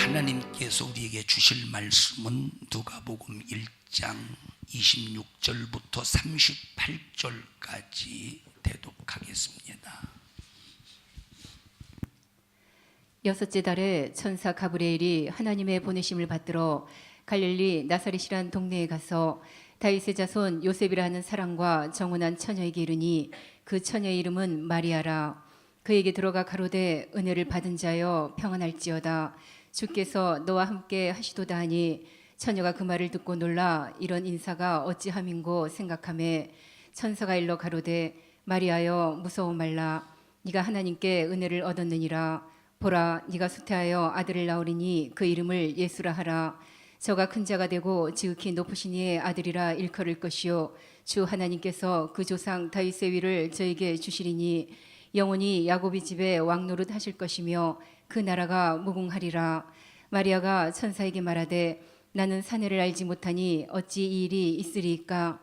하나님께서 우리에게 주실 말씀은 누가복음 1장 26절부터 38절까지 대독하겠습니다. 여섯째 달에 천사 가브리엘이 하나님의 보내심을 받들어 갈릴리 나사렛이란 동네에 가서 다윗의 자손 요셉이라는 사랑과 정혼한 처녀에게 이르니 그 처녀의 이름은 마리아라. 그에게 들어가 가로되 은혜를 받은 자여 평안할지어다. 주께서 너와 함께 하시도다 하니 처녀가 그 말을 듣고 놀라 이런 인사가 어찌함인고 생각하매 천사가 일러 가로되 마리아여 무서워 말라. 네가 하나님께 은혜를 얻었느니라. 보라 네가 수태하여 아들을 낳으리니 그 이름을 예수라 하라. 저가 큰 자가 되고 지극히 높으신 이의 아들이라 일컬을 것이요 주 하나님께서 그 조상 다윗의 위를 저에게 주시리니 영원히 야곱의 집에 왕노릇 하실 것이며 그 나라가 무궁하리라. 마리아가 천사에게 말하되 나는 사내를 알지 못하니 어찌 이 일이 있으리이까.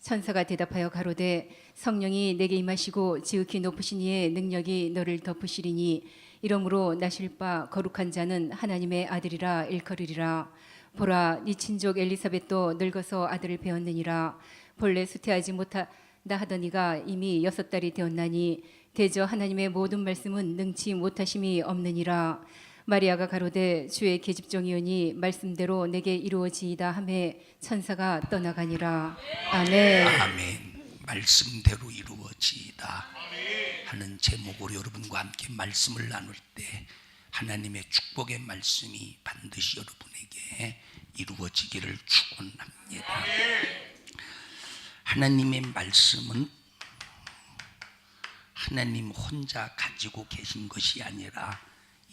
천사가 대답하여 가로되 성령이 내게 임하시고 지극히 높으신 이의 능력이 너를 덮으시리니 이러므로 나실 바 거룩한 자는 하나님의 아들이라 일컬으리라. 보라 네 친족 엘리사벳도 늙어서 아들을 배었느니라. 본래 수태하지 못하다 하던 이가 이미 6달이 되었나니 대저 하나님의 모든 말씀은 능치 못하심이 없느니라. 마리아가 가로되 주의 계집종이오니 말씀대로 내게 이루어지이다 하매 천사가 떠나가니라. 아멘. 아멘. 말씀대로 이루어지이다 하는 제목으로 여러분과 함께 말씀을 나눌 때 하나님의 축복의 말씀이 반드시 여러분에게 이루어지기를 축원합니다. 하나님의 말씀은 하나님 혼자 가지고 계신 것이 아니라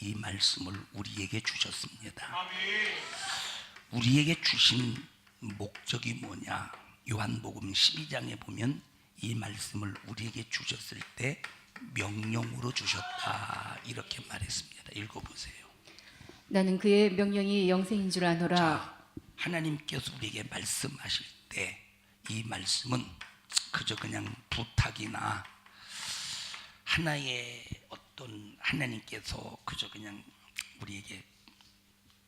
이 말씀을 우리에게 주셨습니다. 우리에게 주신 목적이 뭐냐? 요한복음 12장에 보면 이 말씀을 우리에게 주셨을 때 명령으로 주셨다 이렇게 말했습니다. 읽어보세요. 나는 그의 명령이 영생인 줄 아노라. 자, 하나님께서 우리에게 말씀하실 때 이 말씀은 그저 그냥 부탁이나 하나의 어떤 하나님께서 그저 그냥 우리에게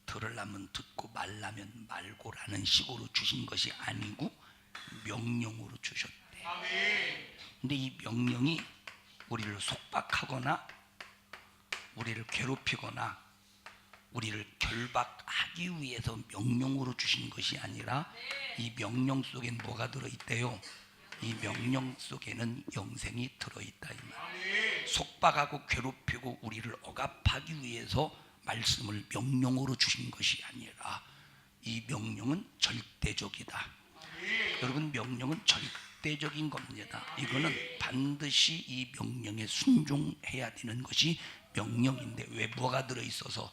들으려면 듣고 말라면 말고라는 식으로 주신 것이 아니고 명령으로 주셨대. 근데 이 명령이 우리를 속박하거나 우리를 괴롭히거나 우리를 결박하기 위해서 명령으로 주신 것이 아니라 이 명령 속엔 뭐가 들어있대요? 이 명령 속에는 영생이 들어있다 이 말. 속박하고 괴롭히고 우리를 억압하기 위해서 말씀을 명령으로 주신 것이 아니라 이 명령은 절대적이다. 여러분 명령은 절대적인 겁니다. 이거는 반드시 이 명령에 순종해야 되는 것이 명령인데 왜 뭐가 들어있어서?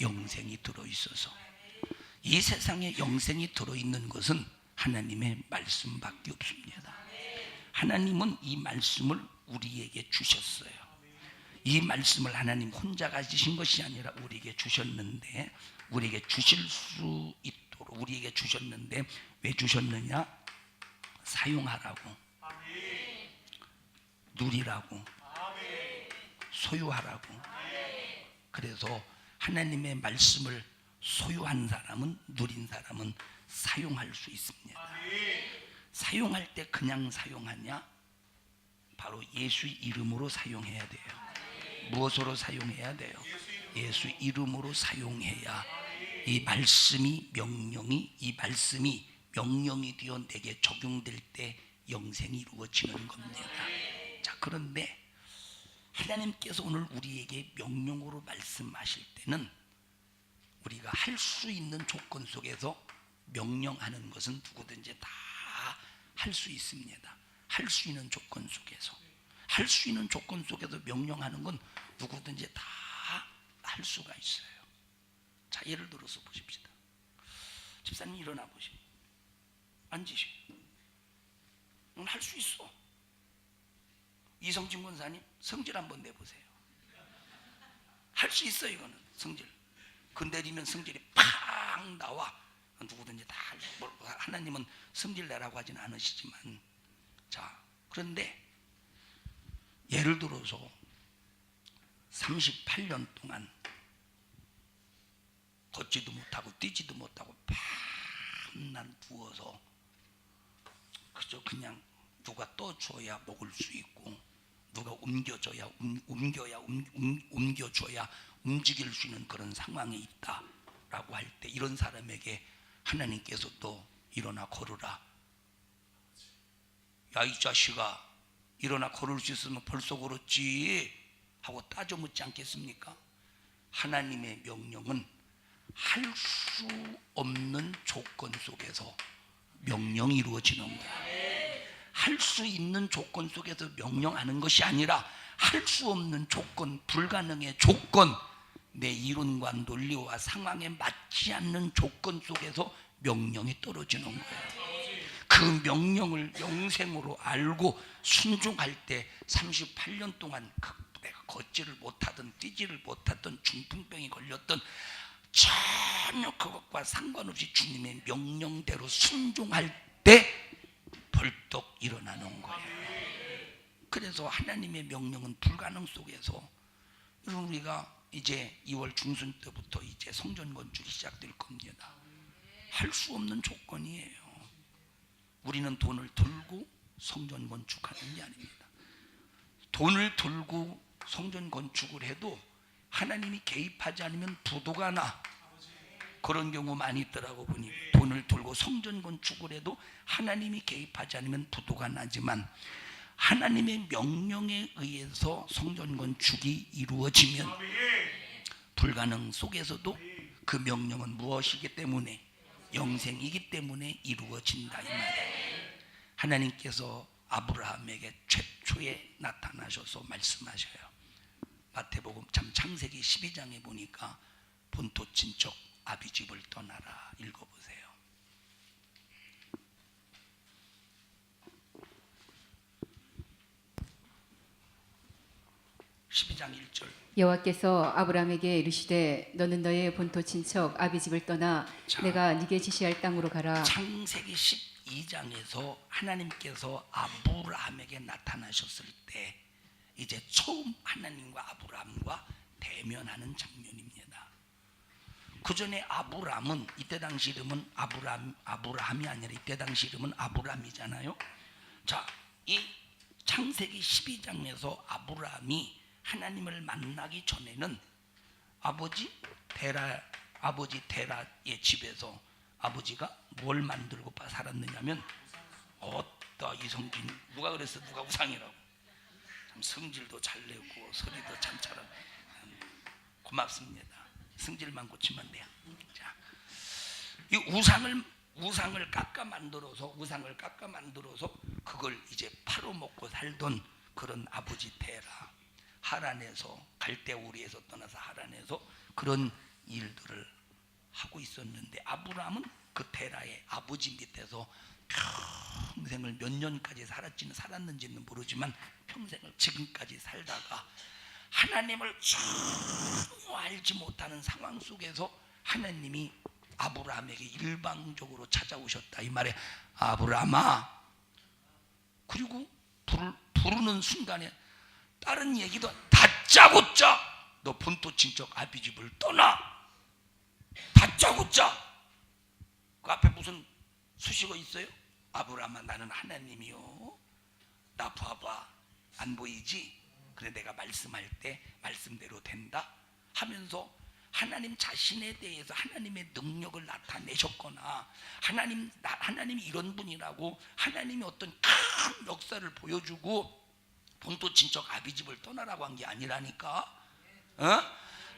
영생이 들어있어서. 이 세상에 영생이 들어있는 것은 하나님의 말씀밖에 없습니다. 하나님은 이 말씀을 우리에게 주셨어요. 이 말씀을 하나님 혼자 가지신 것이 아니라 우리에게 주셨는데 우리에게 주실 수 있도록 우리에게 주셨는데 왜 주셨느냐? 사용하라고, 누리라고, 소유하라고. 그래서 하나님의 말씀을 소유한 사람은, 누린 사람은 사용할 수 있습니다. 사용할 때 그냥 사용하냐? 바로 예수 이름으로 사용해야 돼요. 무엇으로 사용해야 돼요? 예수 이름으로 사용해야 이 말씀이 이 말씀이 명령이 되어 내게 적용될 때 영생이 이루어지는 겁니다. 자, 그런데 하나님께서 오늘 우리에게 명령으로 말씀하실 때는 우리가 할 수 있는 조건 속에서 명령하는 것은 누구든지 다 할 수 있습니다. 할 수 있는 조건 속에서. 할 수 있는 조건 속에서 명령하는 건 누구든지 다 할 수가 있어요. 자, 예를 들어서 보십시다. 집사님 일어나 보시오. 앉으시오. 넌 할 수 있어. 이성진 권사님 성질 한번 내보세요. 할 수 있어. 이거는 성질 건드리면 성질이 팍 나와. 누구든지 다 하나님은 성질 내라고 하진 않으시지만. 자, 그런데 예를 들어서 38년 동안 걷지도 못하고 뛰지도 못하고 밤낮 누워서 그저 그냥 누가 떠줘야 먹을 수 있고 누가 옮겨줘야 옮겨줘야 움직일 수 있는 그런 상황에 있다라고 할 때 이런 사람에게 하나님께서 또 일어나 걸으라. 야 이 자식아 일어나 걸을 수 있으면 벌써 걸었지 하고 따져 묻지 않겠습니까? 하나님의 명령은 할 수 없는 조건 속에서 명령이 이루어지는 거야. 할 수 있는 조건 속에서 명령하는 것이 아니라 할 수 없는 조건, 불가능의 조건, 내 이론과 논리와 상황에 맞지 않는 조건 속에서 명령이 떨어지는 거예요. 그 명령을 영생으로 알고 순종할 때 38년 동안 내가 걷지를 못하던 뛰지를 못하던 중풍병이 걸렸던 전혀 그것과 상관없이 주님의 명령대로 순종할 때 벌떡 일어나는 거예요. 그래서 하나님의 명령은 불가능 속에서 우리가 이제 2월 중순 때부터 이제 성전 건축이 시작될 겁니다. 할 수 없는 조건이에요. 우리는 돈을 들고 성전 건축하는 게 아닙니다. 돈을 들고 성전 건축을 해도 하나님이 개입하지 않으면 부도가 나. 그런 경우 많이 있더라고 보니 돈을 들고 성전 건축을 해도 하나님이 개입하지 않으면 부도가 나지만 하나님의 명령에 의해서 성전 건축이 이루어지면 불가능 속에서도 그 명령은 무엇이기 때문에 영생이기 때문에 이루어진다 이 말이에요. 하나님께서 아브라함에게 최초에 나타나셔서 말씀하셔요. 마태복음 참 창세기 12장에 보니까 본토 친척 아비집을 떠나라 읽어보세요. (12장 1절) 여호와께서 아브라함에게 이르시되 너는 너의 본토 친척 아비집을 떠나 내가 네게 지시할 땅으로 가라. 창세기 12장에서 하나님께서 아브라함에게 나타나셨을 때 이제 처음 하나님과 아브라함과 대면하는 장면입니다. 그 전에 아브라함은 이때 당시 이름은 아브라함이 아니라 이때 당시 이름은 아브람이잖아요. 자, 이 창세기 12장에서 아브라함이 하나님을 만나기 전에는 아버지 데라의 집에서 아버지가 뭘 만들고 살았느냐면 어따 이성진 누가 그랬어? 누가 우상이라고. 참 성질도 잘 내고 소리도 참 잘하고 고맙습니다. 성질만 고치면 돼요. 자, 이 우상을 깎아 만들어서 그걸 이제 팔아먹고 살던 그런 아버지 테라 하란에서 갈대우리에서 떠나서 하란에서 그런 일들을 하고 있었는데 아브라함은 그 테라의 아버지 밑에서 평생을 몇 년까지 살았는지는 모르지만 평생을 지금까지 살다가 하나님을 전혀 알지 못하는 상황 속에서 하나님이 아브라함에게 일방적으로 찾아오셨다 이 말에 아브라함아. 그리고 부르는 순간에 다른 얘기도 다짜고짜 너 본토 친척 아비집을 떠나. 다짜고짜. 그 앞에 무슨 수식어 있어요? 아브라함아 나는 하나님이요. 나 봐봐 안 보이지? 그래 내가 말씀할 때 말씀대로 된다 하면서 하나님 자신에 대해서 하나님의 능력을 나타내셨거나 하나님이 이런 분이라고 하나님이 어떤 큰 역사를 보여주고 본토 친척 아비집을 떠나라고 한 게 아니라니까.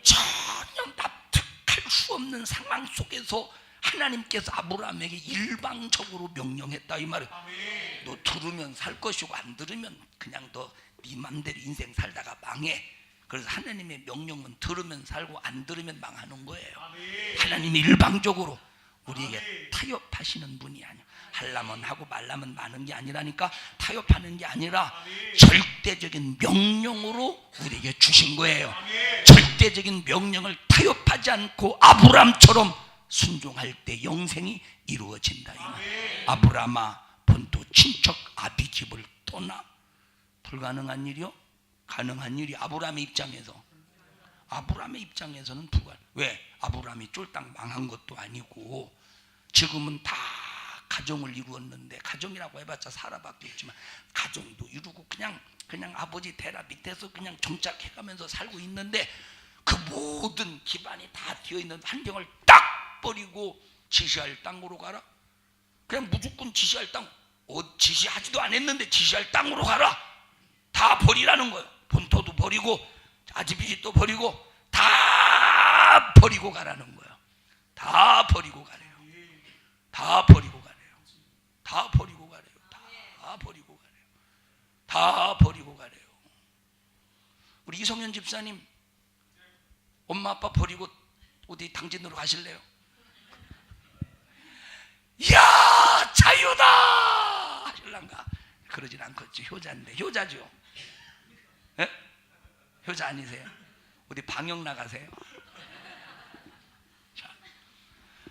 전혀 납득할 수 없는 상황 속에서 하나님께서 아브라함에게 일방적으로 명령했다 이 말이에요. 너 들으면 살 것이고 안 들으면 그냥 너 네 맘대로 인생 살다가 망해. 그래서 하나님의 명령은 들으면 살고 안 들으면 망하는 거예요. 하나님이 일방적으로 우리에게 타협하시는 분이 아니야. 하려면 하고 말라면 마는 게 아니라니까. 타협하는 게 아니라 절대적인 명령으로 우리에게 주신 거예요. 절대적인 명령을 타협하지 않고 아브람처럼 순종할 때 영생이 이루어진다. 아브라함아 본토 친척 아비집을 떠나. 불가능한 일이요? 가능한 일이 아브라함의 입장에서 아브라함의 입장에서는 불가능. 왜? 아브라함이 쫄딱 망한 것도 아니고 지금은 다 가정을 이루었는데, 가정이라고 해봤자 사라밖에 없지만 가정도 이루고 그냥 아버지 대라 밑에서 그냥 정착해가면서 살고 있는데, 그 모든 기반이 다 되어있는 환경을 딱 버리고 지시할 땅으로 가라. 그냥 무조건 지시할 땅, 지시하지도 않았는데 지시할 땅으로 가라. 다 버리라는 거예요. 본토도 버리고 아지비짓도 버리고 다 버리고 가라는 거예요. 다 버리고 가래요. 다 버리고 가래요. 다 버리고 가래요. 다 버리고 가래요. 다 버리고 가래요. 우리 이성현 집사님, 엄마 아빠 버리고 어디 당진으로 가실래요? 이야, 자유다 하실란가? 그러진 않겠지. 효자인데. 효자죠. 예? 효자 아니세요? 어디 방역 나가세요? 자,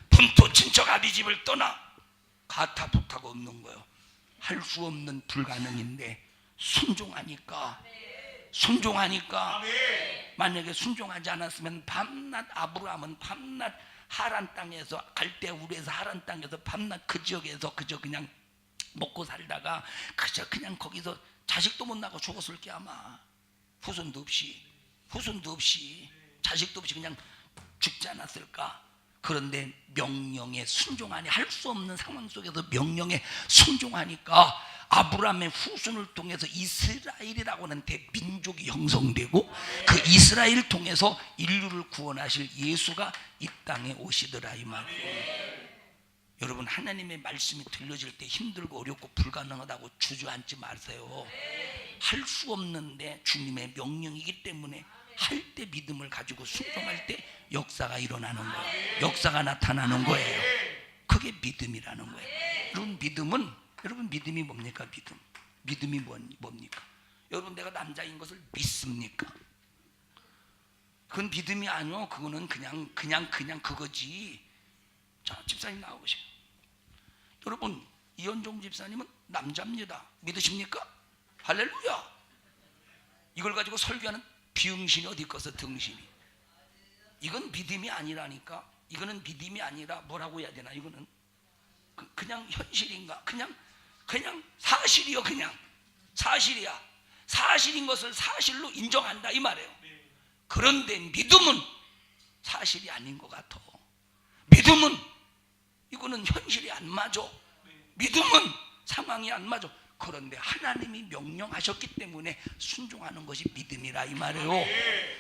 분토 친척 아비 집을 떠나 가타부타가 없는 거예요. 할 수 없는 불가능인데 순종하니까. 만약에 순종하지 않았으면 밤낮 아브라함은 밤낮 하란 땅에서, 갈대우르에서 하란 땅에서 밤낮 그 지역에서 그저 그냥 먹고 살다가 그저 그냥 거기서 자식도 못 낳고 죽었을 게 아마. 후손도 없이 자식도 없이 그냥 죽지 않았을까? 그런데 명령에 순종하니, 할 수 없는 상황 속에서 명령에 순종하니까 아브라함의 후손을 통해서 이스라엘이라고 하는 대민족이 형성되고, 그 이스라엘을 통해서 인류를 구원하실 예수가 이 땅에 오시더라 이 말이에요. 여러분, 하나님의 말씀이 들려질 때 힘들고 어렵고 불가능하다고 주저앉지 마세요. 할 수 없는데 주님의 명령이기 때문에 할 때 믿음을 가지고 순종할 때 역사가 일어나는 거예요. 역사가 나타나는 거예요. 그게 믿음이라는 거예요. 여러분 믿음이 뭡니까? 믿음이 뭡니까? 여러분, 내가 남자인 것을 믿습니까? 그건 믿음이 아니요. 그거는 그냥 그거지. 자, 집사님 나오세요. 여러분, 이현종 집사님은 남자입니다. 믿으십니까? 할렐루야. 이걸 가지고 설교하는 비응신이 어디 있겠어, 등신이. 이건 믿음이 아니라니까. 이거는 믿음이 아니라 뭐라고 해야 되나? 이거는 그냥 현실인가? 그냥 사실이요. 그냥 사실이야. 사실인 것을 사실로 인정한다 이 말이에요. 그런데 믿음은 사실이 아닌 것 같아. 믿음은 이거는 현실이 안 맞아. 믿음은 상황이 안 맞아. 그런데 하나님이 명령하셨기 때문에 순종하는 것이 믿음이라 이 말이에요.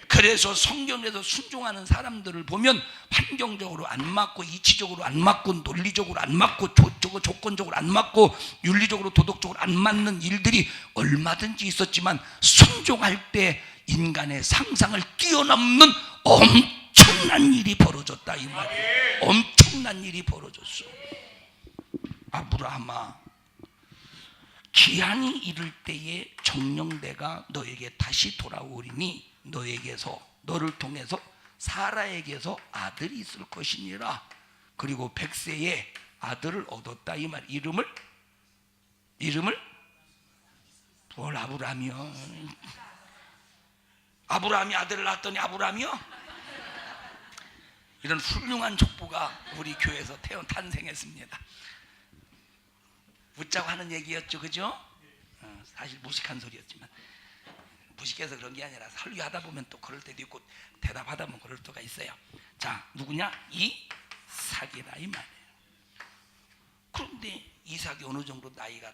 그래서 성경에서 순종하는 사람들을 보면 환경적으로 안 맞고, 이치적으로 안 맞고, 논리적으로 안 맞고, 조건적으로 안 맞고, 윤리적으로 도덕적으로 안 맞는 일들이 얼마든지 있었지만 순종할 때 인간의 상상을 뛰어넘는 엄청난 일이 벌어졌다 이 말이에요. 엄청난 일이 벌어졌어. 아브라함아, 기한이 이를 때에 정령대가 너에게 다시 돌아오리니 너를 통해서 사라에게서 아들이 있을 것이니라. 그리고 100세에 아들을 얻었다 이 말. 이름을 뭘 아브라함이요? 아브라함이 아들을 낳았더니 아브라함이요? 이런 훌륭한 족보가 우리 교회에서 탄생했습니다. 웃자고 하는 얘기였죠, 그죠? 사실 무식한 소리였지만, 무식해서 그런 게 아니라 설교하다 보면 또 그럴 때도 있고 대답하다 보면 그럴 때가 있어요. 자, 누구냐? 이삭이라 이 말이에요. 그런데 이삭이 어느 정도 나이가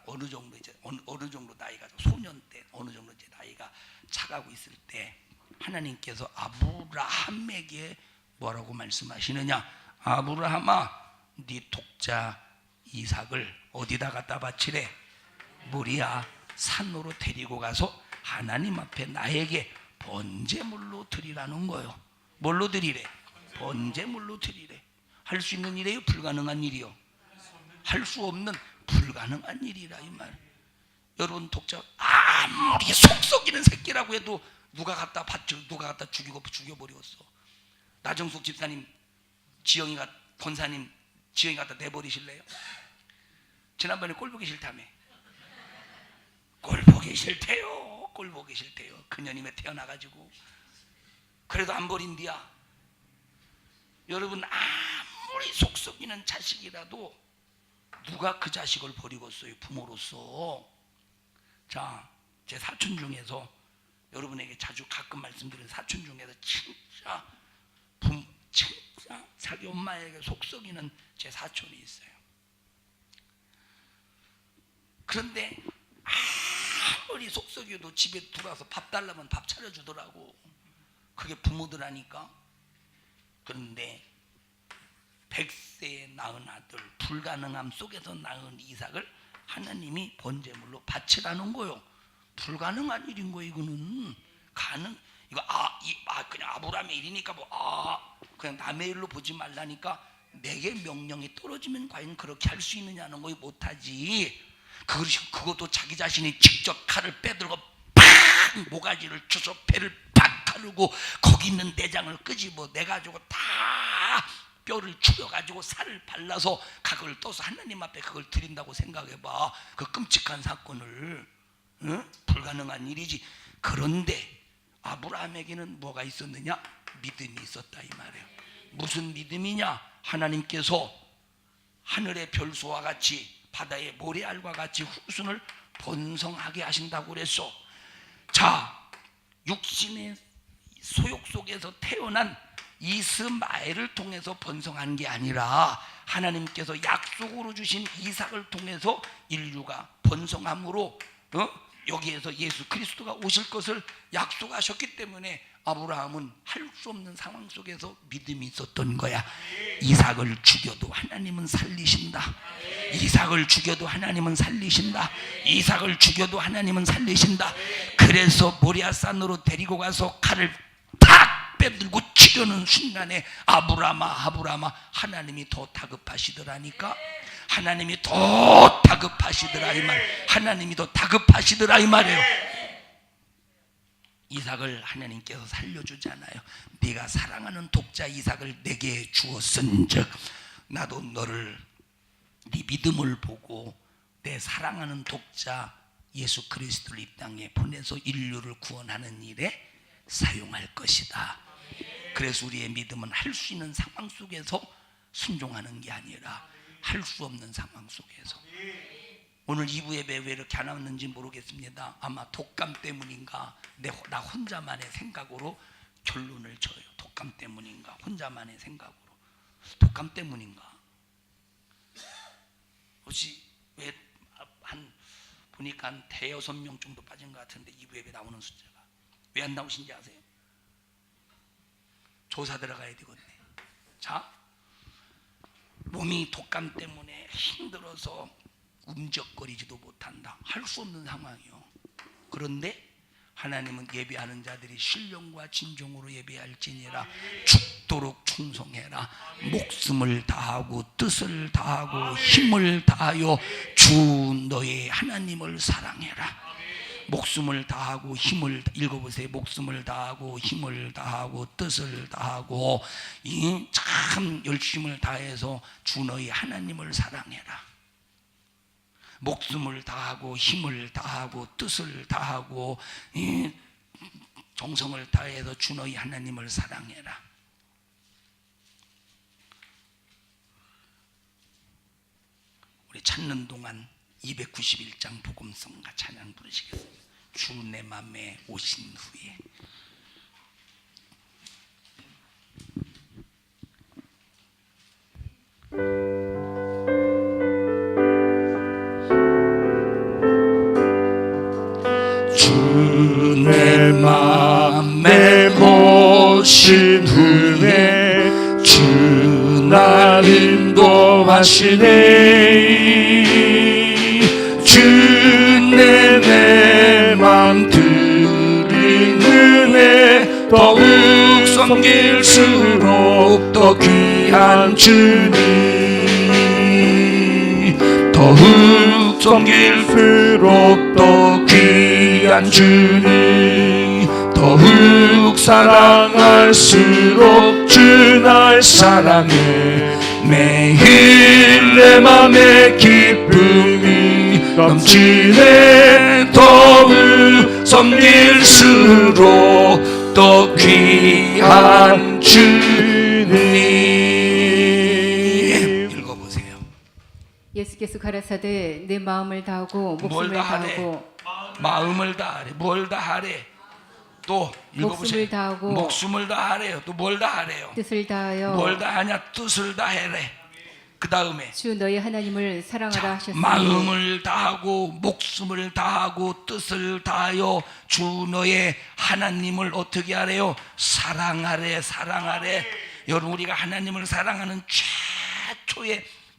어느 정도 나이가 소년 때 어느 정도 이제 나이가 차가고 있을 때 하나님께서 아브라함에게 뭐라고 말씀하시느냐? 아브라함아, 네 독자 이삭을 어디다 갖다 바치래? 모리아 산으로 데리고 가서 하나님 앞에 나에게 번제물로 드리라는 거예요. 뭘로 드리래? 번제물로 드리래. 할 수 있는 일이에요? 불가능한 일이요? 할 수 없는 불가능한 일이라 이 말. 여러분, 독자 아무리 속 썩이는 새끼라고 해도 누가 갖다 죽여버렸어. 나정숙 집사님, 권사님 지영이 갖다 내버리실래요? 지난번에 꼴 보기 싫다며. 꼴 보기 싫대요. 그년임에 태어나가지고 그래도 안 버린디야. 여러분, 아무리 속 썩이는 자식이라도 누가 그 자식을 버리겠어요, 부모로서. 자, 제 사촌 중에서, 여러분에게 자주 가끔 말씀드리는 사촌 중에서 진짜 자기 엄마에게 속 썩이는 제 사촌이 있어요. 그런데 아무리 속 썩여도 집에 들어와서 밥 달라면 밥 차려주더라고. 그게 부모들 하니까. 그런데 100세에 낳은 아들, 불가능함 속에서 낳은 이삭을 하나님이 번제물로 바치라는 거요. 불가능한 일인 거. 이거는 이거 그냥 아브라함의 일이니까 그냥 남의 일로 보지 말라니까 내게 명령이 떨어지면 과연 그렇게 할 수 있느냐는 거 못하지. 그것도 자기 자신이 직접 칼을 빼들고 팍 모가지를 쳐서 배를 팍 가르고 거기 있는 내장을 끄집어 내가지고 다 뼈를 추려가지고 살을 발라서 그걸 떠서 하나님 앞에 그걸 드린다고 생각해봐. 그 끔찍한 사건을. 불가능한 일이지. 그런데 아브라함에게는 뭐가 있었느냐? 믿음이 있었다 이 말이에요. 무슨 믿음이냐? 하나님께서 하늘의 별소와 같이 바다의 모래알과 같이 후순을 번성하게 하신다고 그랬어. 자, 육신의 소욕 속에서 태어난 이스마엘을 통해서 번성한 게 아니라 하나님께서 약속으로 주신 이삭을 통해서 인류가 번성함으로 여기에서 예수 그리스도가 오실 것을 약속하셨기 때문에 아브라함은 할 수 없는 상황 속에서 믿음이 있었던 거야. 이삭을 죽여도 하나님은 살리신다. 이삭을 죽여도 하나님은 살리신다. 이삭을 죽여도 하나님은 살리신다. 그래서 모리아산으로 데리고 가서 칼을 탁 빼들고 치려는 순간에 아브라함아 하나님이 더 다급하시더라니까. 하나님이 더 다급하시더라 이 말. 하나님이 더 다급하시더라 이 말이에요. 이삭을 하나님께서 살려주잖아요. 네가 사랑하는 독자 이삭을 내게 주었은즉 나도 너를 네 믿음을 보고 내 사랑하는 독자 예수 그리스도를 이 땅에 보내서 인류를 구원하는 일에 사용할 것이다. 그래서 우리의 믿음은 할 수 있는 상황 속에서 순종하는 게 아니라 할 수 없는 상황 속에서. 오늘 2부 예배 왜 이렇게 안 왔는지 모르겠습니다. 아마 독감 때문인가 나 혼자만의 생각으로 결론을 져요. 독감 때문인가 혼자만의 생각으로. 독감 때문인가. 혹시 왜 보니까 한 5-6명 정도 빠진 것 같은데 2부 예배 나오는 숫자가 왜 안 나오신지 아세요? 조사 들어가야 되거든요. 자, 몸이 독감 때문에 힘들어서 움적거리지도 못한다. 할 수 없는 상황이요. 그런데 하나님은 예배하는 자들이 신령과 진정으로 예배할지니라. 죽도록 충성해라. 목숨을 다하고 뜻을 다하고 힘을 다하여 주 너의 하나님을 사랑해라. 목숨을 다하고 힘을 읽어보세요. 목숨을 다하고 힘을 다하고 뜻을 다하고 참 열심을 다해서 주 너의 하나님을 사랑해라. 목숨을 다하고 힘을 다하고 뜻을 다하고 정성을 다해서 주 너희 하나님을 사랑해라. 우리 찾는 동안 291장 복음성가 찬양 부르시겠습니다. 주 내 맘에 오신 후에. 주 내 맘에 오신 후에 주 날 인도하시네. 주 내 맘 드리는 더욱 섬길수록 더 귀한 주님. 더욱 섬길수록 더 귀한 주님. 더욱 사랑할수록 주 날 사랑해. 매일 내 맘에 기쁨이 넘치네. 더욱 섬길수록 더 귀한 위한 주님. 읽어보세요. 예수께서 가라사대 내 마음을 다하고 목숨을 다하고 마음을 다하래. 뭘 다하래? 또 읽어보세요. 목숨을 다하고 목숨을 다하래요. 또 뭘 다하래요? 뜻을 다하여 뭘 다하냐? 뜻을 다해래. 그 다음에 주 너희 하나님을 사랑하라 하셨으니 마음을 다하고 목숨을 다하고 뜻을 다하여 주 너의 하나님을 어떻게 하래요? 사랑하래. 사랑하래. 여러분, 우리가 하나님을 사랑하는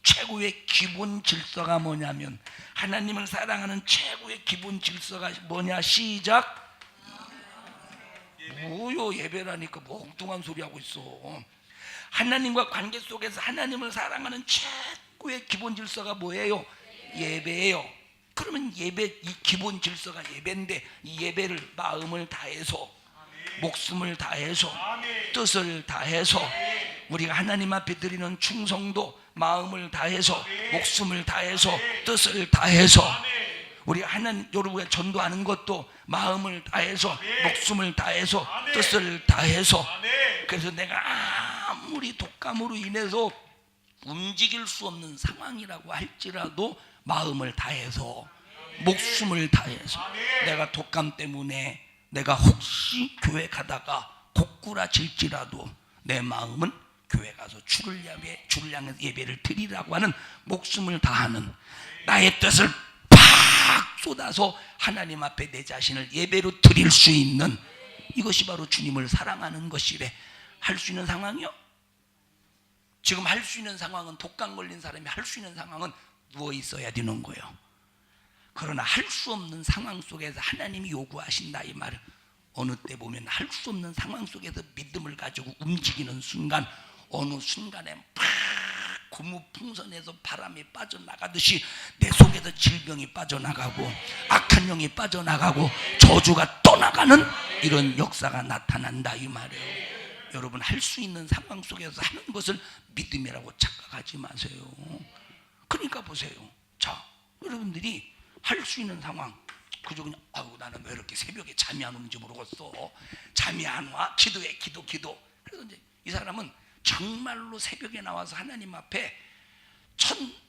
최고의 기본 질서가 뭐냐면, 하나님을 사랑하는 최고의 기본 질서가 뭐냐? 시작. 뭐요? 예배라니까 뭐 엉뚱한 소리 하고 있어. 하나님과 관계 속에서 하나님을 사랑하는 최고의 기본 질서가 뭐예요? 예배예요. 그러면 예배, 이 기본 질서가 예배인데, 이 예배를 마음을 다해서 목숨을 다해서 뜻을 다해서 우리가 하나님 앞에 드리는 충성도, 마음을 다해서 목숨을 다해서 뜻을 다해서 우리가 하나님, 여러분과 전도하는 것도 마음을 다해서 목숨을 다해서 뜻을 다해서. 그래서 내가 아무리 독감으로 인해서 움직일 수 없는 상황이라고 할지라도 마음을 다해서 목숨을 다해서, 내가 독감 때문에 내가 혹시 교회 가다가 고꾸라질지라도 내 마음은 교회 가서 주를 향해 예배를 드리라고 하는 목숨을 다하는, 나의 뜻을 팍 쏟아서 하나님 앞에 내 자신을 예배로 드릴 수 있는, 이것이 바로 주님을 사랑하는 것이래. 할 수 있는 상황이요? 지금 할 수 있는 상황은, 독감 걸린 사람이 할 수 있는 상황은 누워 있어야 되는 거예요. 그러나 할 수 없는 상황 속에서 하나님이 요구하신다, 이 말은 어느 때 보면 할 수 없는 상황 속에서 믿음을 가지고 움직이는 순간, 어느 순간에 팍 고무풍선에서 바람이 빠져나가듯이 내 속에서 질병이 빠져나가고 악한 영이 빠져나가고 저주가 떠나가는 이런 역사가 나타난다, 이 말이에요. 여러분, 할 수 있는 상황 속에서 하는 것을 믿음이라고 착각하지 마세요. 그러니까 보세요. 자, 여러분들이 할 수 있는 상황, 그저 그냥 아우 나는 왜 이렇게 새벽에 잠이 안 오는지 모르겠어. 잠이 안 와. 기도해, 기도. 그래서 이제 이 사람은 정말로 새벽에 나와서 하나님 앞에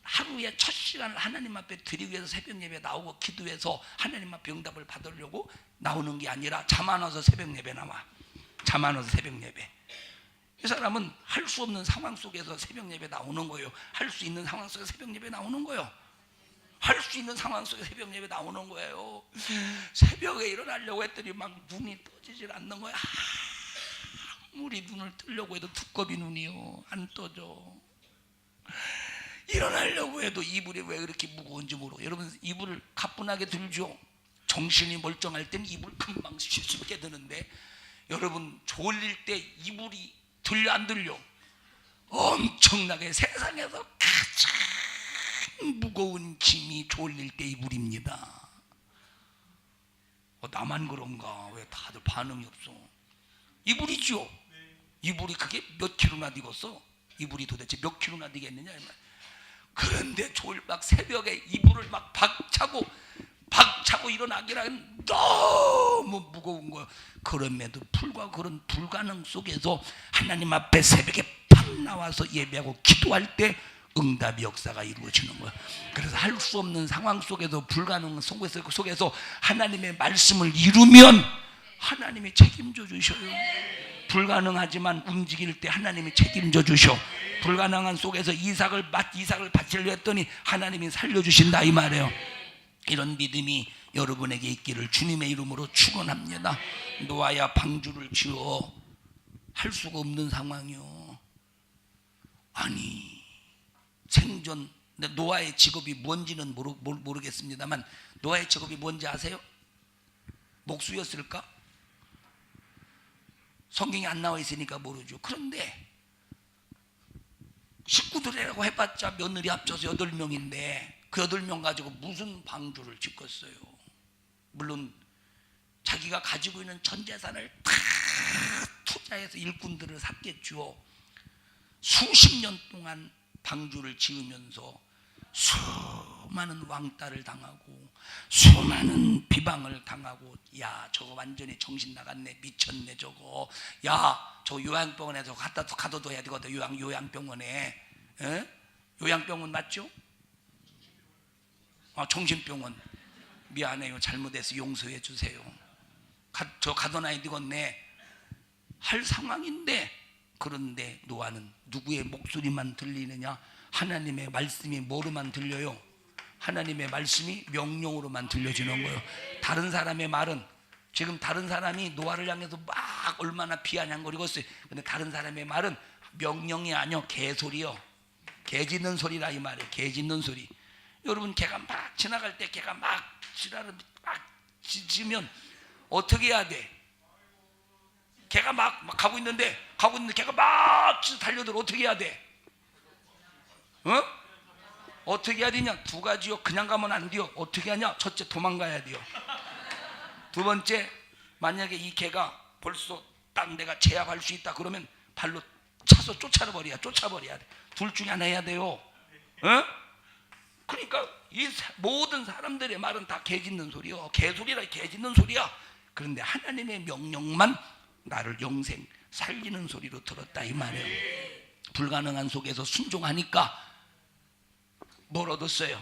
하루에 첫 시간을 하나님 앞에 드리기 위해서 새벽 예배 나오고 기도해서 하나님 앞에 응답을 받으려고 나오는 게 아니라 잠 안 와서 새벽 예배 나와. 잠 안 와서 새벽 예배. 이 사람은 할 수 없는 상황 속에서 새벽 예배 나오는 거예요. 할 수 있는 상황 속에서 새벽 예배 나오는 거예요. 할 수 있는 상황 속에 새벽 예배 나오는 거예요. 새벽에 일어나려고 했더니 막 눈이 떠지질 않는 거야. 아무리 눈을 뜨려고 해도 두꺼비 눈이요, 안 떠져. 일어나려고 해도 이불이 왜 그렇게 무거운지 모르고. 여러분, 이불을 가뿐하게 들죠. 정신이 멀쩡할 때는 이불 금방 쉽게 드는데, 여러분 졸릴 때 이불이 들려 안 들려? 엄청나게 세상에서 가장 무거운 짐이 졸릴 때 이불입니다. 나만 그런가? 왜 다들 반응이 없어? 이불이죠. 이불이 그게 몇 킬로나 되겠어? 이불이 도대체 몇 킬로나 되겠느냐? 그런데 막 새벽에 이불을 막 박차고 일어나기란 너무 무거운 거야. 그럼에도 불구하고 그런 불가능 속에서 하나님 앞에 새벽에 팍 나와서 예배하고 기도할 때 응답의 역사가 이루어지는 거야. 그래서 할 수 없는 상황 속에서, 불가능 속에서 하나님의 말씀을 이루면 하나님이 책임져 주셔요. 불가능하지만 움직일 때 하나님이 책임져 주셔. 불가능한 속에서 이삭을 바치려 했더니 하나님이 살려주신다, 이 말이에요. 이런 믿음이 여러분에게 있기를 주님의 이름으로 축원합니다. 노아야 방주를 지어. 할 수가 없는 상황이요. 아니, 생존, 노아의 직업이 뭔지는 모르겠습니다만, 노아의 직업이 뭔지 아세요? 목수였을까? 성경에 안 나와 있으니까 모르죠. 그런데 식구들이라고 해봤자 며느리 합쳐서 8명인데 그 8명 가지고 무슨 방주를 짓겠어요? 물론 자기가 가지고 있는 전 재산을 다 투자해서 일꾼들을 샀겠죠. 수십 년 동안 방주를 지으면서 수많은 왕따를 당하고 수많은 비방을 당하고, 야 저거 완전히 정신 나갔네, 미쳤네 저거, 야 저 요양병원에서 갖다 가둬둬야 되거든. 요양병원에. 에? 요양병원 맞죠? 정신병원. 미안해요, 잘못해서 용서해 주세요. 저 가둬놔야 되겠네 할 상황인데, 그런데 노아는 누구의 목소리만 들리느냐? 하나님의 말씀이 뭐로만 들려요? 하나님의 말씀이 명령으로만 들려지는 거예요. 다른 사람의 말은, 지금 다른 사람이 노아를 향해서 막 얼마나 비아냥거리고 있어요. 근데 다른 사람의 말은 명령이 아니요, 개소리요. 개 짖는 소리라 이 말이에요. 개 짖는 소리. 여러분, 개가 막 지나갈 때 개가 막 지랄을 막 짖으면 어떻게 해야 돼? 개가 막 가고 있는데 개가 막 달려들어. 어떻게 해야 돼? 어떻게 해야 되냐? 두 가지요. 그냥 가면 안 돼요. 어떻게 하냐? 첫째, 도망가야 돼요. 두 번째, 만약에 이 개가 벌써 딱 내가 제압할 수 있다 그러면 발로 차서 쫓아버려야 돼. 둘 중에 하나 해야 돼요. 그러니까 이 모든 사람들의 말은 다 개 짖는 소리요. 개소리라, 개 짖는 소리야. 그런데 하나님의 명령만 나를 영생 살리는 소리로 들었다 이 말이에요. 불가능한 속에서 순종하니까 뭘 얻었어요?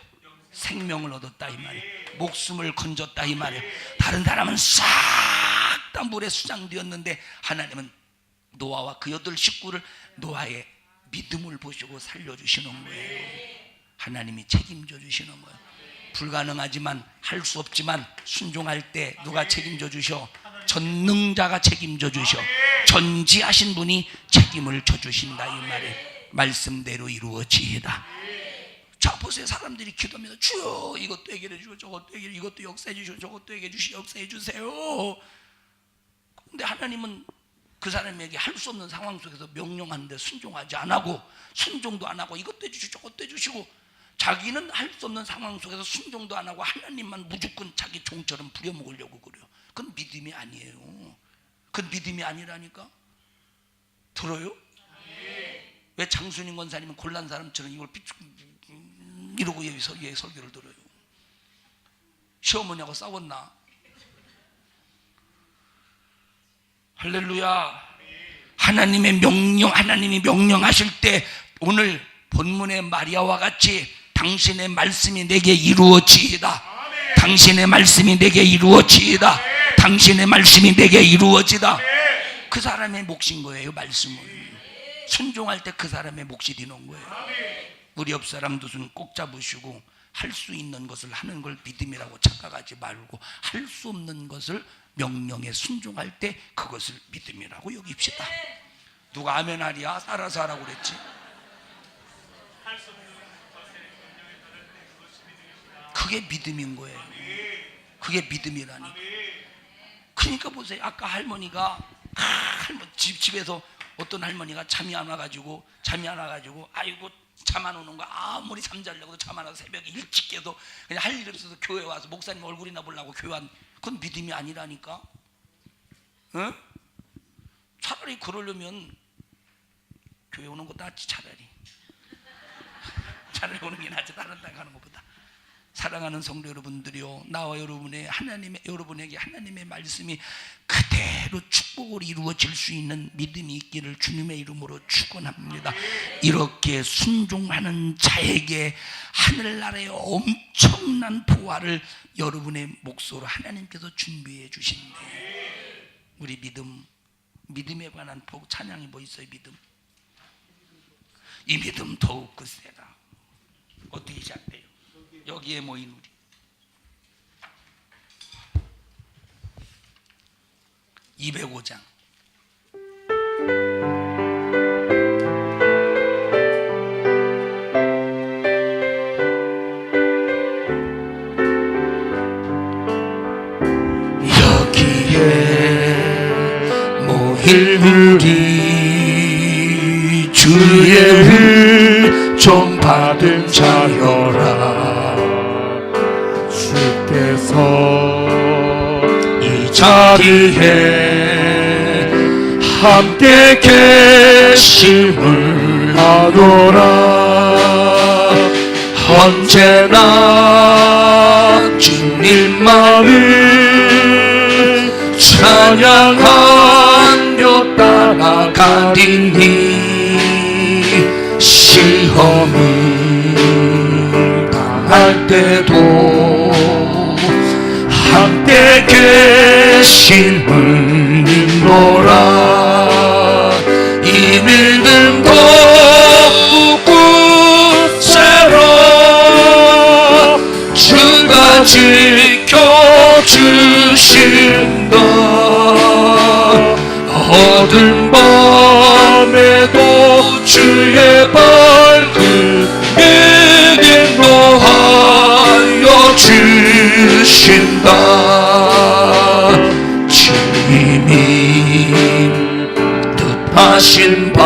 생명을 얻었다 이 말이에요. 목숨을 건졌다 이 말이에요. 다른 사람은 싹 다 물에 수장되었는데 하나님은 노아와 그 8 식구를 노아의 믿음을 보시고 살려주시는 거예요. 하나님이 책임져 주시는 거예요. 불가능하지만, 할 수 없지만 순종할 때 누가 책임져 주셔? 전능자가 책임져 주셔. 전지하신 분이 책임을 져 주신다 이 말에 말씀대로 이루어지이다. 자 보세요. 사람들이 기도하면서 주여 이것도 해결해 주시고 저것도 해결해, 이것도 역사해 주시고 저것도 해결해 주시고 역사해 주세요. 근데 하나님은 그 사람에게 할 수 없는 상황 속에서 명령하는데 순종하지 안 하고, 순종도 안 하고 이것도 해주시고 저것도 해주시고, 자기는 할 수 없는 상황 속에서 순종도 안 하고 하나님만 무조건 자기 종처럼 부려먹으려고 그래요. 그건 믿음이 아니에요. 그건 믿음이 아니라니까. 들어요? 왜 장순인 권사님은 곤란 사람처럼 이걸 이러고 얘 설교를 들어요? 시어머니하고 싸웠나? 할렐루야. 하나님이 명령하실 때 오늘 본문의 마리아와 같이 당신의 말씀이 내게 이루어지이다. 당신의 말씀이 내게 이루어지이다. 당신의 말씀이 내게 이루어지다. 그 사람의 몫인 거예요. 말씀은 순종할 때 그 사람의 몫이 되는 거예요. 우리 옆 사람 두 손 꼭 잡으시고, 할 수 있는 것을 하는 걸 믿음이라고 착각하지 말고, 할 수 없는 것을 명령에 순종할 때 그것을 믿음이라고 여깁시다. 누가 아멘 하리야? 따라서 하라고 그랬지. 그게 믿음인 거예요. 그게 믿음이라니. 그러니까 보세요. 아까 할머니가 집에서 어떤 할머니가 잠이 안 와가지고 아이고 잠 안 오는 거, 아무리 잠자려고도 잠 안 와서 새벽에 일찍 깨도 그냥 할 일 없어서 교회 와서 목사님 얼굴이나 보려고 교회 한, 그건 믿음이 아니라니까. 응? 차라리 그러려면 교회 오는 것도 낫지. 차라리 오는 게 낫지, 다른 데 가는 것보다. 사랑하는 성도 여러분들이요, 나와 여러분에게 하나님의 말씀이 그대로 축복으로 이루어질 수 있는 믿음이 있기를 주님의 이름으로 축원합니다. 이렇게 순종하는 자에게 하늘나라의 엄청난 보화를 여러분의 몫으로 하나님께서 준비해 주신대요. 우리 믿음에 관한 찬양이 뭐 있어요? 믿음. 이 믿음 더욱 세다. 어떻게 시작돼요? 여기에 모인 우리 205장. 여기에 모일 우리 주의 좀 받은 자여라. 이 자리에 함께 계심을 아노라. 언제나 주님만을 찬양하며 따라가리니 시험을 당할 때도 함께 계심을 믿노라. 이 믿음도 굳세라. 주가 지켜주신다. 어두운 밤에도 주의 밝은 빛 인도하여 주신다. 주님이 뜻하신 바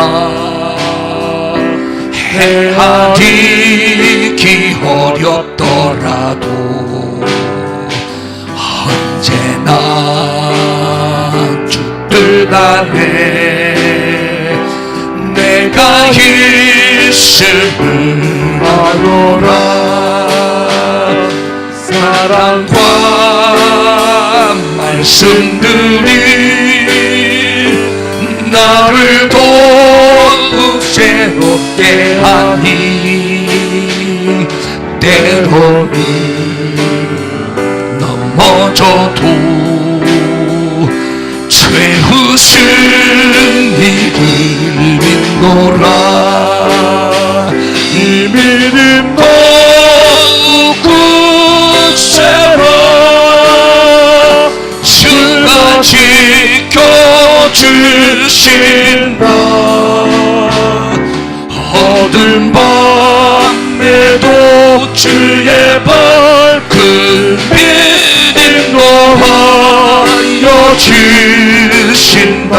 헤아리기 어렵더라도 언제나 주 뜻 안에 내가 있음을 알아라. 사랑과 말씀들이 나를 더욱 새롭게 하니 때로는 넘어져도 최후승 일을 믿노라. 이 믿음 더욱 굳세라. 주가 지켜주신다. 어두운 밤에도 주의 밝은 빛 인도하여 주신다.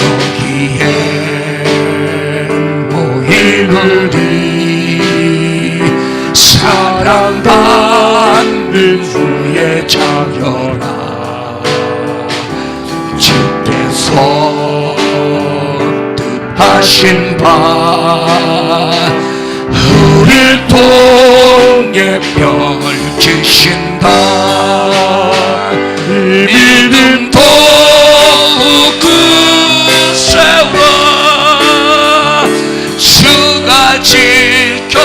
여기에 모이는이 사랑받는 후에 자녀라. 주께서 뜻하신 바 우릴 통해 펼치신다. 믿음 더욱 굳세라. 주가 지켜주신다.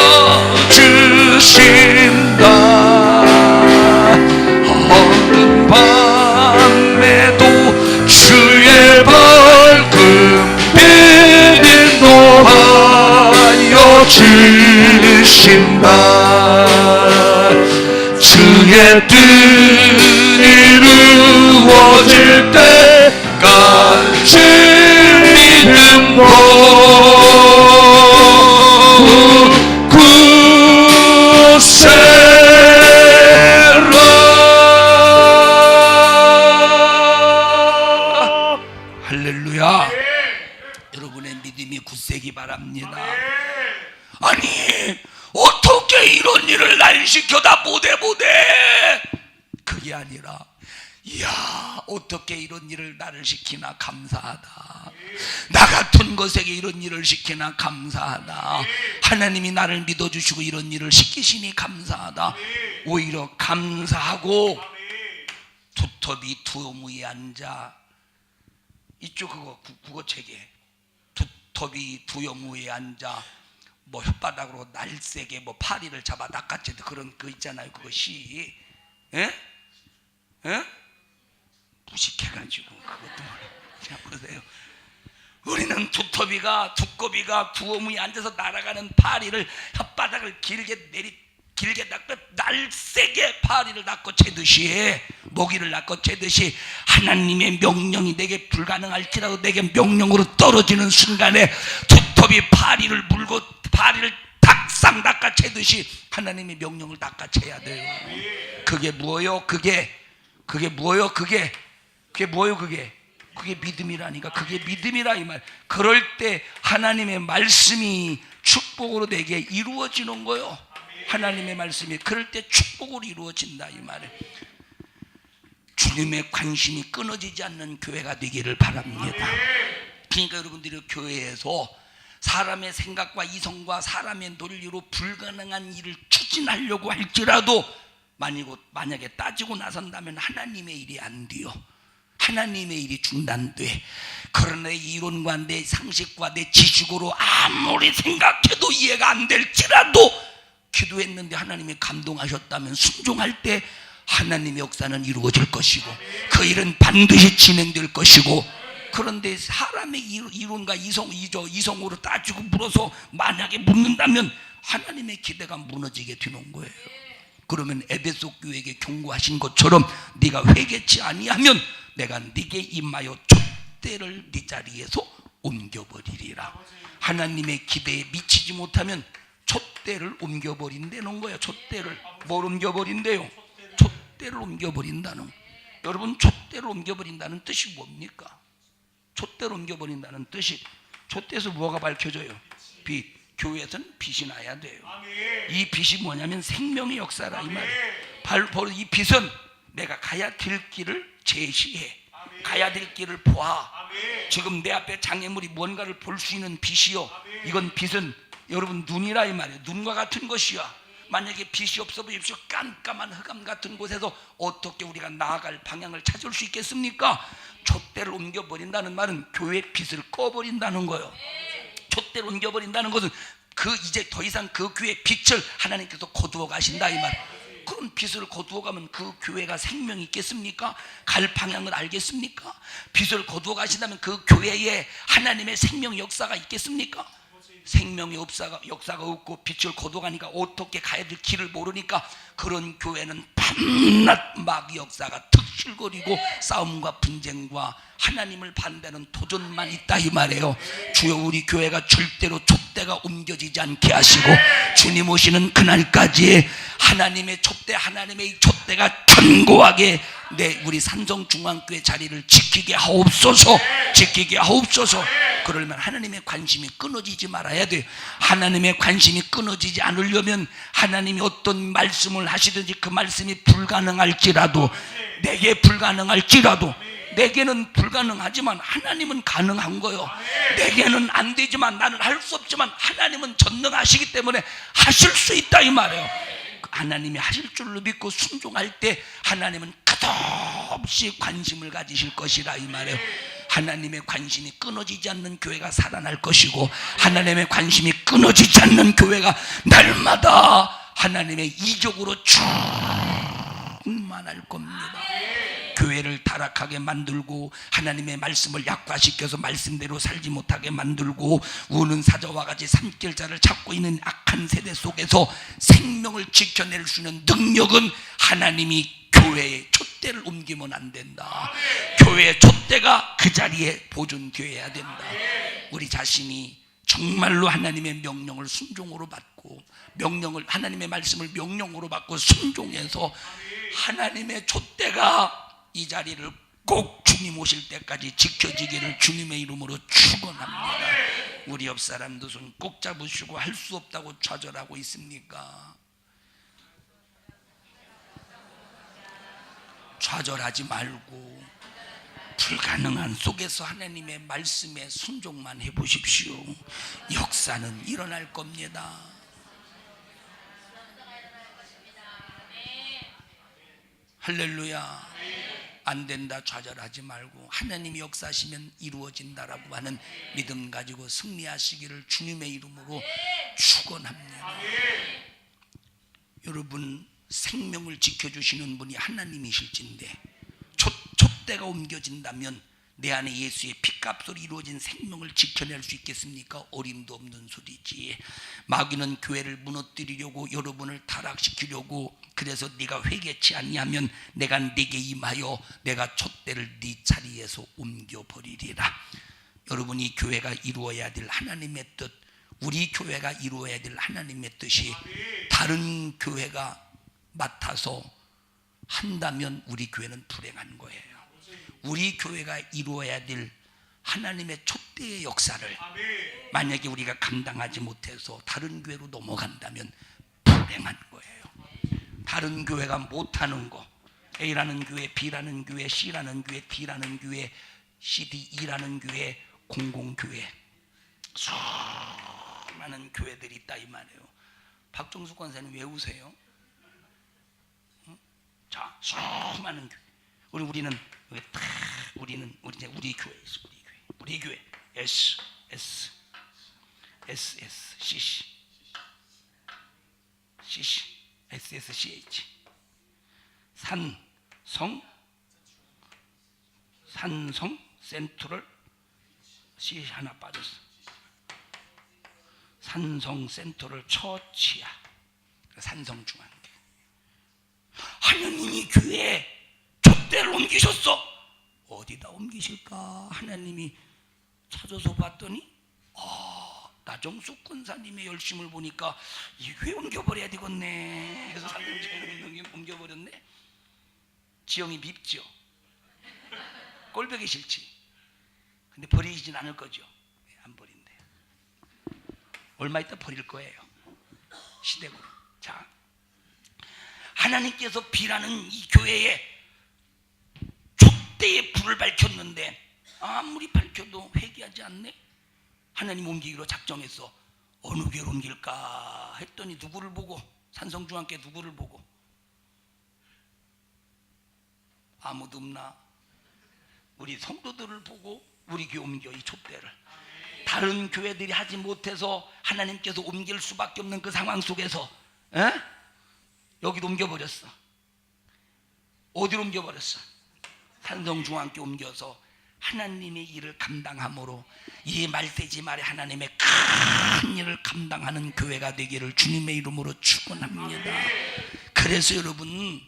어두운 밤에도 주의 밝은 빛 인도하여 주신다. 주의 뜻 이루어질 때까지 믿음으로 굳세라. 할렐루야. 여러분의 믿음이 굳세기 바랍니다. 아니 어떻게 이런 일을 날 시켜다 못해 그게 아니라 이야 어떻게 이런 일을 나를 시키나 감사하다. 나 같은 것에게 이런 일을 시키나 감사하다. 하나님이 나를 믿어주시고 이런 일을 시키시니 감사하다. 오히려 감사하고 두터비 두엄 위에 앉아 이쪽 그거 국어책에 두터비 두엄 위에 앉아 뭐 혓바닥으로 날쌔게 뭐 파리를 잡아 낚아채도 그런 거 있잖아요. 그것이 예? 무식해가지고 그것도 자 보세요. 우리는 두꺼비가 두엄 위에 앉아서 날아가는 파리를 혓바닥을 길게 낚고 날쌔게 파리를 낚아채듯이 먹이를 낚아채듯이 하나님의 명령이 내게 불가능할지라도 내게 명령으로 떨어지는 순간에 두터비 파리를 물고 파리를 탁상 낚아채듯이 하나님의 명령을 낚아채야 돼요. 그게 뭐예요? 그게 뭐예요? 그게 뭐예요? 그게 믿음이라니까. 그게 믿음이라 이 말. 그럴 때 하나님의 말씀이 축복으로 내게 이루어지는 거요. 하나님의 말씀이 그럴 때 축복으로 이루어진다 이 말이에요. 주님의 관심이 끊어지지 않는 교회가 되기를 바랍니다. 그러니까 여러분들이 교회에서 사람의 생각과 이성과 사람의 논리로 불가능한 일을 추진하려고 할지라도 만약에 따지고 나선다면 하나님의 일이 안 돼요. 하나님의 일이 중단돼. 그러나 내 이론과 내 상식과 내 지식으로 아무리 생각해도 이해가 안 될지라도 기도했는데 하나님이 감동하셨다면 순종할 때 하나님의 역사는 이루어질 것이고 그 일은 반드시 진행될 것이고, 그런데 사람의 이론과 이성으로 따지고 물어서 만약에 묻는다면 하나님의 기대가 무너지게 되는 거예요. 그러면 에베소 교회에게 경고하신 것처럼 네가 회개치 아니하면 내가 네게 임하여 촛대를 네 자리에서 옮겨버리리라. 하나님의 기대에 미치지 못하면 촛대를 옮겨버린다는 거예요. 촛대를 뭘 옮겨버린대요? 촛대를 옮겨버린다는. 여러분, 촛대를 옮겨버린다는 뜻이 뭡니까? 촛대를 옮겨버린다는 뜻이, 촛대에서 뭐가 밝혀져요? 빛. 교회에서는 빛이 나야 돼요. 이 빛이 뭐냐면 생명의 역사라 이 말이에요. 바로 이 빛은 내가 가야 될 길을 제시해. 가야 될 길을 보아. 지금 내 앞에 장애물이 뭔가를 볼 수 있는 빛이요. 이건 빛은 여러분 눈이라 이 말이에요. 눈과 같은 것이야. 만약에 빛이 없어 보십시오. 깜깜한 흑암 같은 곳에서 어떻게 우리가 나아갈 방향을 찾을 수 있겠습니까? 촛대를 옮겨버린다는 말은 교회의 빛을 꺼버린다는 거예요. 촛대를 옮겨버린다는 것은 이제 더 이상 그 교회의 빛을 하나님께서 거두어 가신다 이 말. 그런 빛을 거두어 가면 그 교회가 생명이 있겠습니까? 갈 방향을 알겠습니까? 빛을 거두어 가신다면 그 교회에 하나님의 생명 역사가 있겠습니까? 생명의 역사가 없고 빛을 거둬가니까 어떻게 가야 될 길을 모르니까 그런 교회는 밤낮 마귀 역사가 특실거리고 싸움과 분쟁과 하나님을 반대하는 도전만 있다 이 말이에요. 주여, 우리 교회가 절대로 촛대가 옮겨지지 않게 하시고 주님 오시는 그날까지 하나님의 촛대가 견고하게 우리 산성중앙교회 자리를 지키게 하옵소서. 그러려면 하나님의 관심이 끊어지지 말아야 돼요. 하나님의 관심이 끊어지지 않으려면 하나님이 어떤 말씀을 하시든지 그 말씀이 불가능할지라도, 내게는 불가능하지만 하나님은 가능한 거예요. 내게는 안 되지만, 나는 할 수 없지만 하나님은 전능하시기 때문에 하실 수 있다 이 말이에요. 하나님이 하실 줄로 믿고 순종할 때 하나님은 끝없이 관심을 가지실 것이라 이 말이에요. 하나님의 관심이 끊어지지 않는 교회가 살아날 것이고, 하나님의 관심이 끊어지지 않는 교회가 날마다 하나님의 이적으로 충만할 겁니다. 교회를 타락하게 만들고 하나님의 말씀을 약화시켜서 말씀대로 살지 못하게 만들고 우는 사자와 같이 산길자를 찾고 있는 악한 세대 속에서 생명을 지켜낼 수 있는 능력은 하나님이 교회의 촛대를 옮기면 안 된다. 교회의 촛대가 그 자리에 보존되어야 된다. 우리 자신이 정말로 하나님의 명령을 순종으로 받고, 하나님의 말씀을 명령으로 받고 순종해서 하나님의 촛대가 이 자리를 꼭 주님 오실 때까지 지켜지기를 주님의 이름으로 축원합니다. 우리 옆 사람도 손 꼭 잡으시고, 할 수 없다고 좌절하고 있습니까? 좌절하지 말고 불가능한 속에서 하나님의 말씀에 순종만 해보십시오. 역사는 일어날 겁니다. 할렐루야. 안 된다 좌절하지 말고 하나님이 역사하시면 이루어진다라고 하는 믿음 가지고 승리하시기를 주님의 이름으로 축원합니다. 여러분, 생명을 지켜주시는 분이 하나님이실진데 촛대가 옮겨진다면 내 안에 예수의 피값으로 이루어진 생명을 지켜낼 수 있겠습니까? 어림도 없는 소리지. 마귀는 교회를 무너뜨리려고, 여러분을 타락시키려고, 그래서 네가 회개치 아니하면 내가 네게 임하여 내가 촛대를 네 자리에서 옮겨버리리라. 여러분이 교회가 이루어야 될 하나님의 뜻, 우리 교회가 이루어야 될 하나님의 뜻이 다른 교회가 맡아서 한다면 우리 교회는 불행한 거예요. 우리 교회가 이루어야 될 하나님의 촛대의 역사를 만약에 우리가 감당하지 못해서 다른 교회로 넘어간다면 불행한 거예요. 다른 교회가 못하는 거, A라는 교회, B라는 교회, C라는 교회, D라는 교회, CDE라는 교회, 공공교회 쭉 감당하는 교회들이 있다 이 말이에요. 박종숙 권사님 왜 우세요? 응? 자, 수많은 교회. 우리는 여기 딱 우리 교회 있어. 우리 교회 S CC SSCH 산성 센트럴 C 하나 빠졌어. 산성 센트럴 처치야. 산성 중앙교회. 하나님이 교회에 촛대를 옮기셨어. 어디다 옮기실까? 하나님이 찾아서 봤더니 나정숙 권사님의 열심을 보니까 이 교회 옮겨버려야 되겠네. 그래서 산성중앙교회 옮겨버렸네. 지형이 밉죠. 꼴보기 싫지. 근데 버리진 않을 거죠. 안 버린대. 얼마 있다 버릴 거예요. 시댁으로. 자, 하나님께서 비라는 이 교회에 촛대의 불을 밝혔는데 아무리 밝혀도 회개하지 않네. 하나님 옮기기로 작정했어. 어느 교회로 옮길까 했더니 누구를 보고? 산성중앙교회 누구를 보고? 아무도 없나? 우리 성도들을 보고 우리 교회 옮겨. 이 촛대를 다른 교회들이 하지 못해서 하나님께서 옮길 수밖에 없는 그 상황 속에서 여기도 옮겨버렸어. 어디로 옮겨버렸어? 산성중앙교회 옮겨서 하나님의 일을 감당함으로 이 말세지 말에 하나님의 큰 일을 감당하는 교회가 되기를 주님의 이름으로 축원합니다. 그래서 여러분,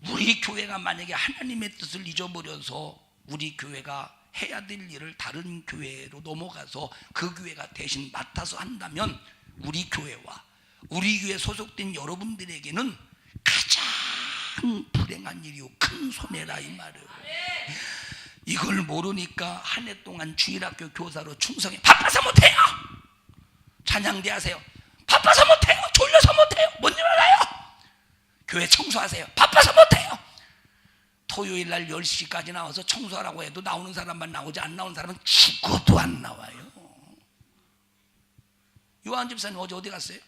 우리 교회가 만약에 하나님의 뜻을 잊어버려서 우리 교회가 해야 될 일을 다른 교회로 넘어가서 그 교회가 대신 맡아서 한다면 우리 교회와 우리 교회 소속된 여러분들에게는 가장 불행한 일이요 큰 손해라 이 말이에요. 이걸 모르니까 한 해 동안 주일학교 교사로 충성해. 바빠서 못해요. 찬양대 하세요. 바빠서 못해요. 졸려서 못해요. 뭔 줄 알아요? 교회 청소하세요. 바빠서 못해요. 토요일 날 10시까지 나와서 청소하라고 해도 나오는 사람만 나오지 안 나오는 사람은 죽어도 안 나와요. 요한 집사님 어디 갔어요?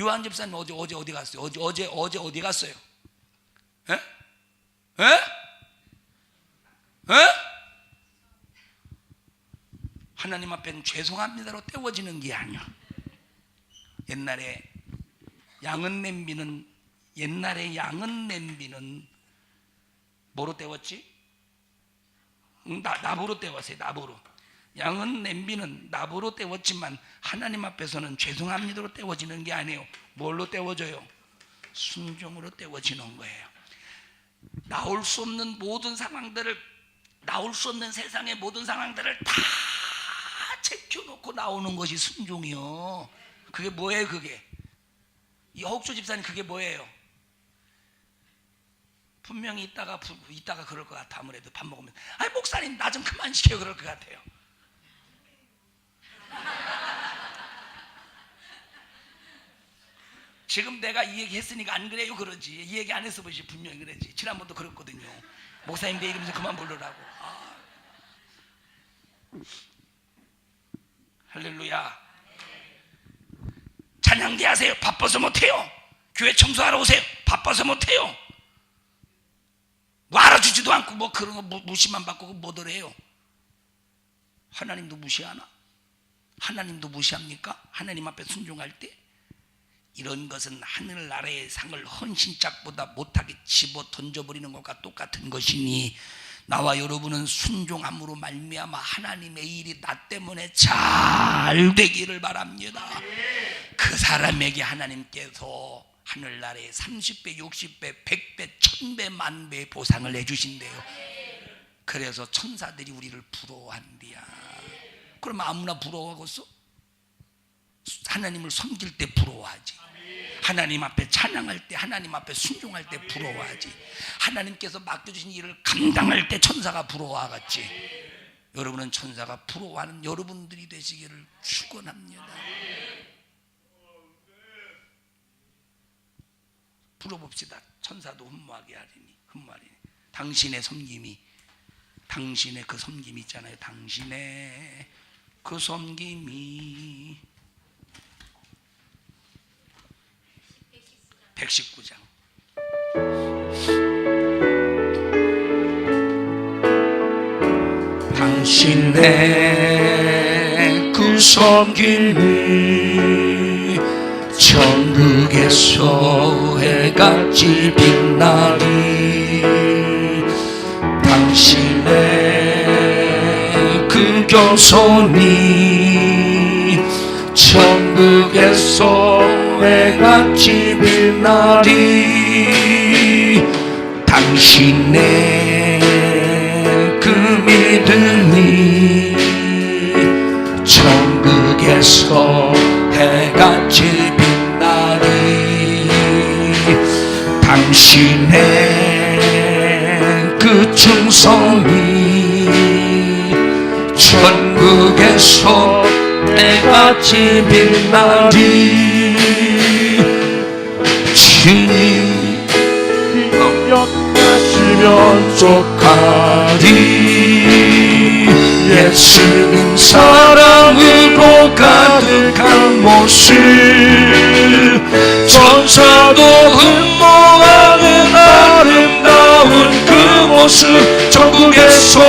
요한 집사님 어제 어디 갔어요? 어제 어디 갔어요? 에? 에? 에? 하나님 앞에는 죄송합니다로 때워지는 게 아니야. 옛날에 양은 냄비는 뭐로 때웠지? 나무로 때웠어요. 나무로. 양은 냄비는 나무로 때웠지만 하나님 앞에서는 죄송합니다로 때워지는 게 아니에요. 뭘로 때워져요? 순종으로 때워지는 거예요. 나올 수 없는 모든 상황들을, 나올 수 없는 세상의 모든 상황들을 다 제껴놓고 나오는 것이 순종이요. 그게 뭐예요? 그게 이 혹조 집사님 그게 뭐예요? 분명히 이따가 그럴 것 같아. 아무래도 밥 먹으면 아이 목사님 나 좀 그만 시켜요 그럴 것 같아요. 지금 내가 이 얘기 했으니까 안 그래요 그러지. 이 얘기 안 했어 보시 분명히 그러지. 지난번도 그랬거든요. 목사님 내 이름 좀 그만 부르라고. 할렐루야. 찬양대 하세요. 바빠서 못해요. 교회 청소하러 오세요. 바빠서 못해요. 뭐 알아주지도 않고 뭐 그런 거 무시만 받고 뭐더래요. 하나님도 무시하나? 하나님도 무시합니까? 하나님 앞에 순종할 때? 이런 것은 하늘나라의 상을 헌신짝보다 못하게 집어 던져버리는 것과 똑같은 것이니 나와 여러분은 순종함으로 말미암아 하나님의 일이 나 때문에 잘 되기를 바랍니다. 그 사람에게 하나님께서 하늘나라의 30배, 60배, 100배, 1000배, 만배의 보상을 내주신대요. 그래서 천사들이 우리를 부러워한대야. 그러면 아무나 부러워하겠어? 하나님을 섬길 때 부러워하지. 하나님 앞에 찬양할 때, 하나님 앞에 순종할 때 부러워하지. 하나님께서 맡겨주신 일을 감당할 때 천사가 부러워하겠지. 여러분은 천사가 부러워하는 여러분들이 되시기를 축원합니다. 불어봅시다. 천사도 흠모하게 하리니. 당신의 섬김이, 당신의 그 섬김이 있잖아요. 당신의 그 섬김이 119장 당신의 그 섬김이 천국에서 해같이 빛나리 당신의 그 겸손이 천국에서 해같이 빛나리 당신의 그 믿음이 천국에서 해같이 빛나리 당신의 그 충성이 천국에서 해같이 빛나리 주님 기억하시면 족하리 예수님 사랑으로 가득한 모습 천사도 흠모하는 아름다운 그 모습 천국에서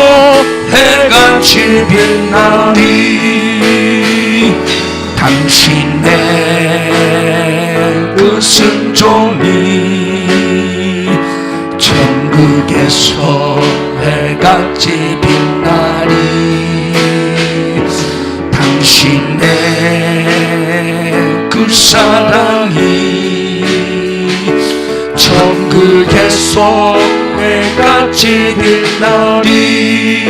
해같이 빛나리 당신의 그 순종이 천국에서 해같이 빛나리 당신의 그 사랑이 천국에서 해같이 빛나리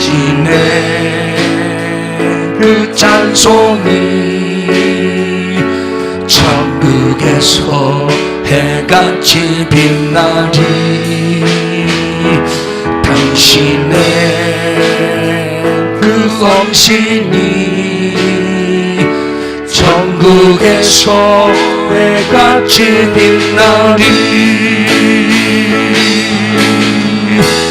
신의 그 찬송이 천국에서 해같이 빛나리 당신의 그 헌신이 천국에서 해같이 빛나리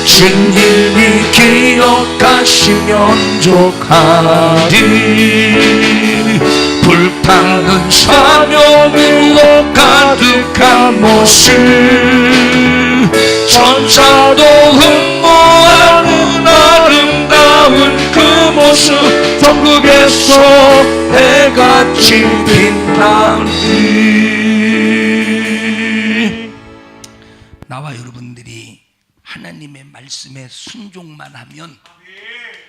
주님이 기억하시면 족하리 불타는 사명으로 가득한 모습 천사도 흠모하는 아름다운 그 모습 천국에서 해같이 빛나리 나와 여러분들이 하나님의 말씀에 순종만 하면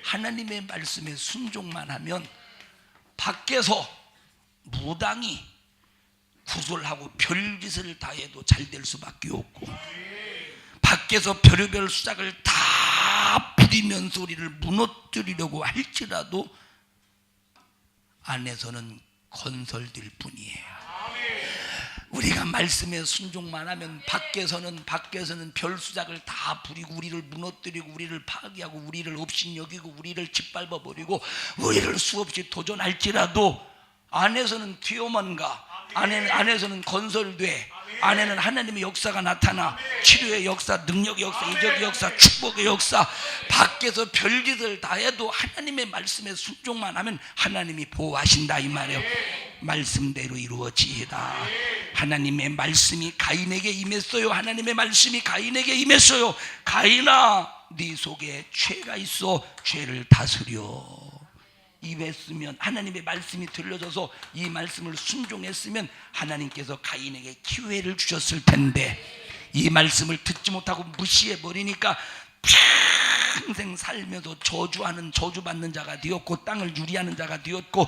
하나님의 말씀에 순종만 하면 밖에서 무당이 구설하고 별짓을 다 해도 잘 될 수밖에 없고 밖에서 별의별 수작을 다 부리면서 우리를 무너뜨리려고 할지라도 안에서는 건설될 뿐이에요. 우리가 말씀에 순종만 하면 밖에서는 별 수작을 다 부리고 우리를 무너뜨리고 우리를 파괴하고 우리를 업신여기고 우리를 짓밟아 버리고 우리를 수없이 도전할지라도 안에서는 귀여만 가 안에서는 건설돼 안에는 하나님의 역사가 나타나 치료의 역사, 능력의 역사, 이적의 역사, 축복의 역사 밖에서 별짓을 다 해도 하나님의 말씀에 순종만 하면 하나님이 보호하신다 이 말이에요. 말씀대로 이루어지이다. 하나님의 말씀이 가인에게 임했어요. 하나님의 말씀이 가인에게 임했어요. 가인아 네 속에 죄가 있어 죄를 다스려. 입했으면 하나님의 말씀이 들려져서 이 말씀을 순종했으면 하나님께서 가인에게 기회를 주셨을 텐데 이 말씀을 듣지 못하고 무시해버리니까 평생 살면서 저주받는 자가 되었고 땅을 유리하는 자가 되었고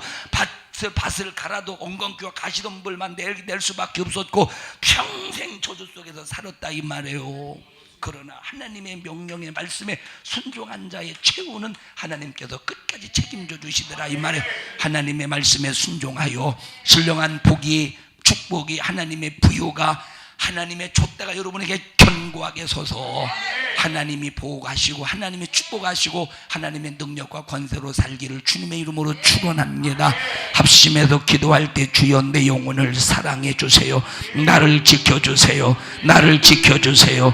밭을 갈아도 엉겅퀴와 가시덤불만 낼 수밖에 없었고 평생 저주 속에서 살았다 이 말이에요. 그러나 하나님의 명령의 말씀에 순종한 자의 최후는 하나님께서 끝까지 책임져 주시더라 이 말이에요. 하나님의 말씀에 순종하여 신령한 복이 축복이 하나님의 부요가 하나님의 촛대가 여러분에게 견고하게 서서 하나님이 보호하시고 하나님이 축복하시고 하나님의 능력과 권세로 살기를 주님의 이름으로 축원합니다. 합심해서 기도할 때 주여 내 영혼을 사랑해 주세요. 나를 지켜주세요. 나를 지켜주세요.